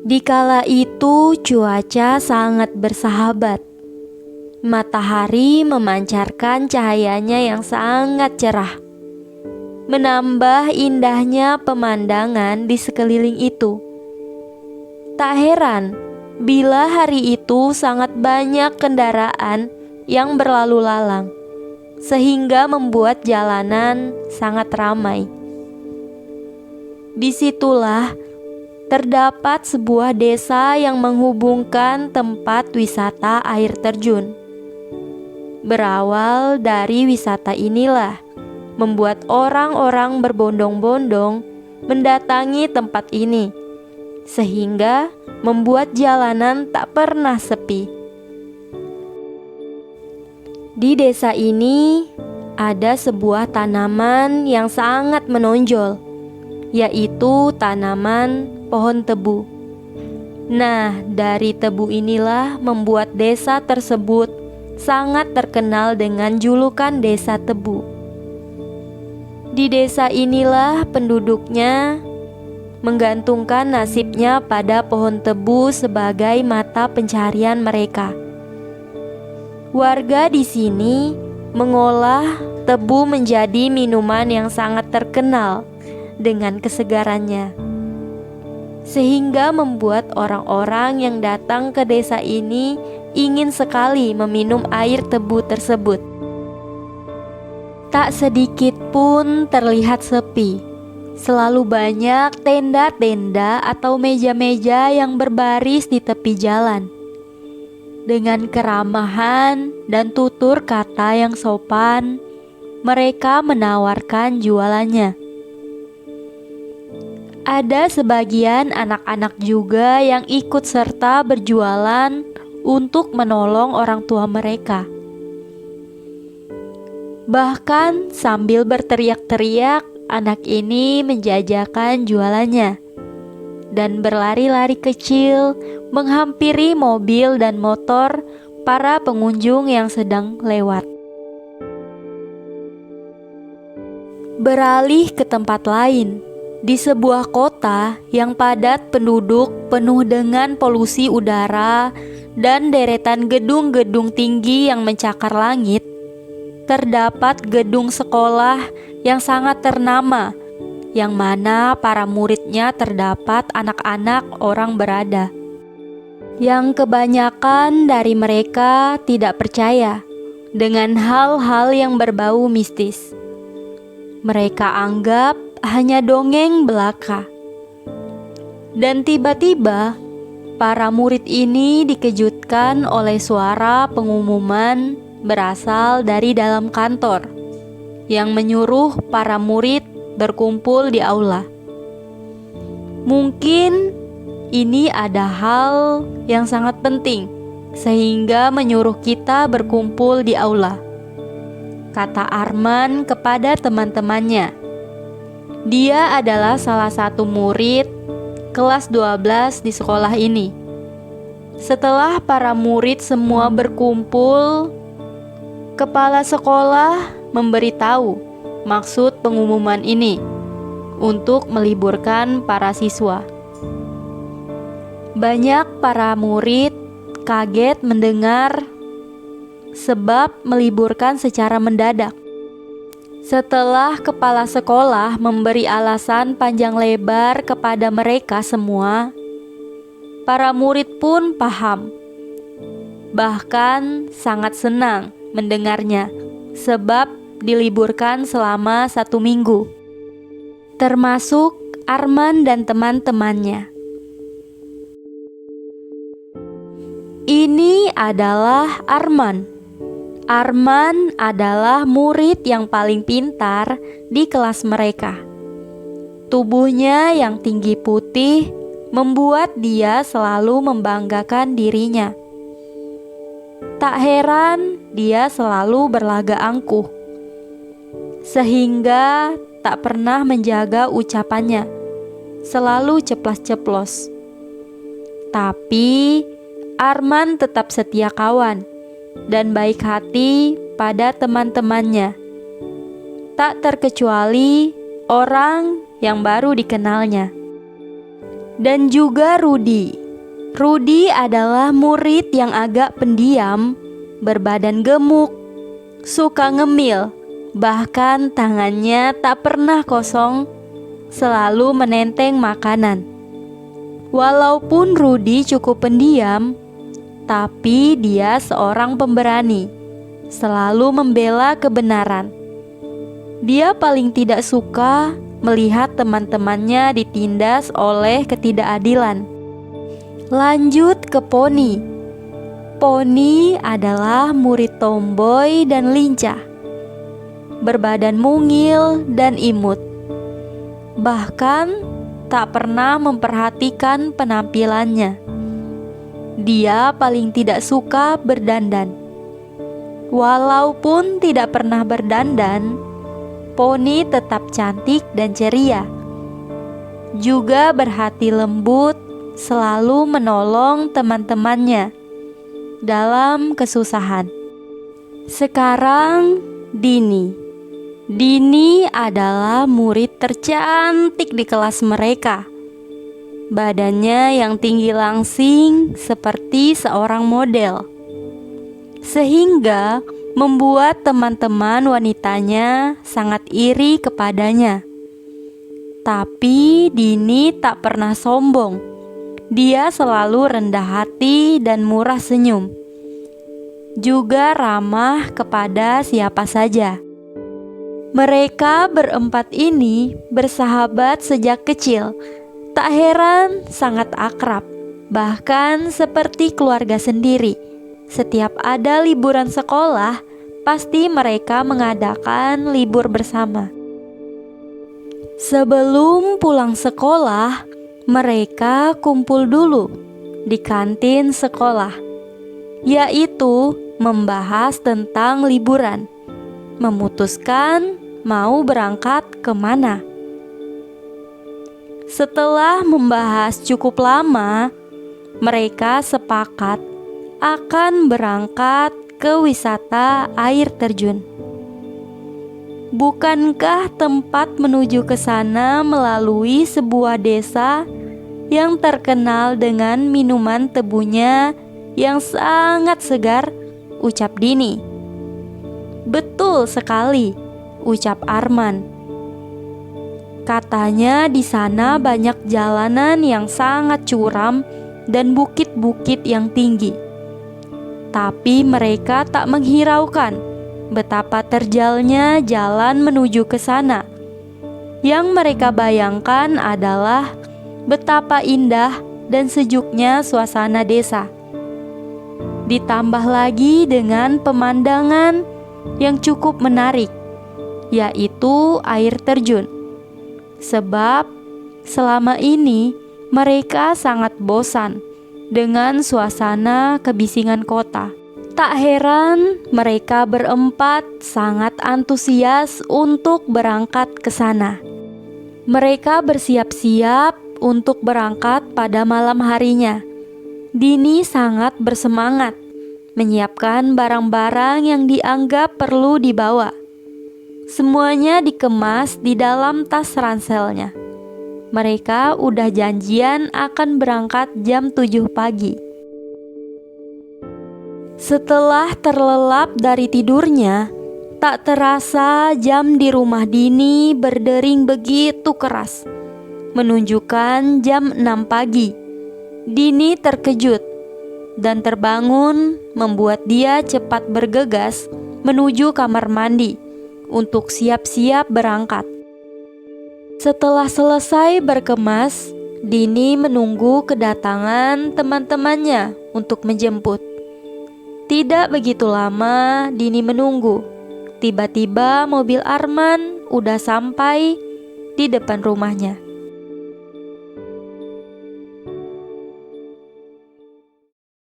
Dikala itu cuaca sangat bersahabat. Matahari memancarkan cahayanya yang sangat cerah, menambah indahnya pemandangan di sekeliling itu. Tak heran bila hari itu sangat banyak kendaraan yang berlalu lalang, sehingga membuat jalanan sangat ramai. Disitulah terdapat sebuah desa yang menghubungkan tempat wisata air terjun. Berawal dari wisata inilah membuat orang-orang berbondong-bondong mendatangi tempat ini, sehingga membuat jalanan tak pernah sepi. Di desa ini ada sebuah tanaman yang sangat menonjol, yaitu tanaman pohon tebu. Nah, dari tebu inilah membuat desa tersebut sangat terkenal dengan julukan Desa Tebu. Di desa inilah penduduknya menggantungkan nasibnya pada pohon tebu sebagai mata pencaharian mereka. Warga di sini mengolah tebu menjadi minuman yang sangat terkenal dengan kesegarannya, sehingga membuat orang-orang yang datang ke desa ini ingin sekali meminum air tebu tersebut. Tak sedikit pun terlihat sepi. Selalu banyak tenda-tenda atau meja-meja yang berbaris di tepi jalan. Dengan keramahan dan tutur kata yang sopan, mereka menawarkan jualannya. Ada sebagian anak-anak juga yang ikut serta berjualan untuk menolong orang tua mereka. Bahkan sambil berteriak-teriak, anak ini menjajakan jualannya dan berlari-lari kecil menghampiri mobil dan motor para pengunjung yang sedang lewat. Beralih ke tempat lain, di sebuah kota yang padat penduduk penuh dengan polusi udara dan deretan gedung-gedung tinggi yang mencakar langit, terdapat gedung sekolah yang sangat ternama, yang mana para muridnya terdapat anak-anak orang berada, yang kebanyakan dari mereka tidak percaya dengan hal-hal yang berbau mistis. Mereka anggap hanya dongeng belaka. Dan tiba-tiba para murid ini dikejutkan oleh suara pengumuman berasal dari dalam kantor yang menyuruh para murid berkumpul di aula. Mungkin ini ada hal yang sangat penting sehingga menyuruh kita berkumpul di aula, kata Arman kepada teman-temannya. Dia adalah salah satu murid kelas 12 di sekolah ini. Setelah para murid semua berkumpul, kepala sekolah memberitahu maksud pengumuman ini untuk meliburkan para siswa. Banyak para murid kaget mendengar sebab meliburkan secara mendadak. Setelah kepala sekolah memberi alasan panjang lebar kepada mereka semua, para murid pun paham, bahkan sangat senang mendengarnya, sebab diliburkan selama 1 minggu, termasuk Arman dan teman-temannya. Ini adalah Arman. Arman adalah murid yang paling pintar di kelas mereka. Tubuhnya yang tinggi putih membuat dia selalu membanggakan dirinya. Tak heran dia selalu berlaga angkuh, sehingga tak pernah menjaga ucapannya, selalu ceplas-ceplos. Tapi Arman tetap setia kawan dan baik hati pada teman-temannya, tak terkecuali orang yang baru dikenalnya. dan juga Rudi. Rudi adalah murid yang agak pendiam, berbadan gemuk, suka ngemil, bahkan tangannya tak pernah kosong, selalu menenteng makanan. Walaupun Rudi cukup pendiam, tapi dia seorang pemberani, selalu membela kebenaran. Dia paling tidak suka melihat teman-temannya ditindas oleh ketidakadilan. Lanjut ke Poni. Poni adalah murid tomboy dan lincah, berbadan mungil dan imut. Bahkan tak pernah memperhatikan penampilannya. Dia paling tidak suka berdandan. Walaupun tidak pernah berdandan, Poni tetap cantik dan ceria. Juga berhati lembut, selalu menolong teman-temannya dalam kesusahan. Sekarang Dini. Dini adalah murid tercantik di kelas mereka. Badannya yang tinggi langsing seperti seorang model, sehingga membuat teman-teman wanitanya sangat iri kepadanya. Tapi Dini tak pernah sombong. Dia selalu rendah hati dan murah senyum. Juga ramah kepada siapa saja. Mereka berempat ini bersahabat sejak kecil. Tak heran sangat akrab, bahkan seperti keluarga sendiri. Setiap ada liburan sekolah, pasti mereka mengadakan libur bersama. Sebelum pulang sekolah, mereka kumpul dulu di kantin sekolah, yaitu membahas tentang liburan, memutuskan mau berangkat kemana. Setelah membahas cukup lama, mereka sepakat akan berangkat ke wisata air terjun. Bukankah tempat menuju ke sana melalui sebuah desa yang terkenal dengan minuman tebunya yang sangat segar? Ucap Dini. Betul sekali, ucap Arman. Katanya di sana banyak jalanan yang sangat curam dan bukit-bukit yang tinggi. Tapi mereka tak menghiraukan betapa terjalnya jalan menuju ke sana. Yang mereka bayangkan adalah betapa indah dan sejuknya suasana desa. Ditambah lagi dengan pemandangan yang cukup menarik, yaitu air terjun. Sebab selama ini mereka sangat bosan dengan suasana kebisingan kota. Tak heran mereka berempat sangat antusias untuk berangkat ke sana. Mereka bersiap-siap untuk berangkat pada malam harinya. Dini sangat bersemangat menyiapkan barang-barang yang dianggap perlu dibawa. Semuanya dikemas di dalam tas ranselnya. Mereka udah janjian akan berangkat jam 7 pagi. Setelah terlelap dari tidurnya, tak terasa jam di rumah Dini berdering begitu keras, menunjukkan jam 6 pagi. Dini terkejut dan terbangun, membuat dia cepat bergegas menuju kamar mandi untuk siap-siap berangkat. Setelah selesai berkemas, Dini menunggu kedatangan teman-temannya untuk menjemput. Tidak begitu lama Dini menunggu. Tiba-tiba mobil Arman udah sampai di depan rumahnya.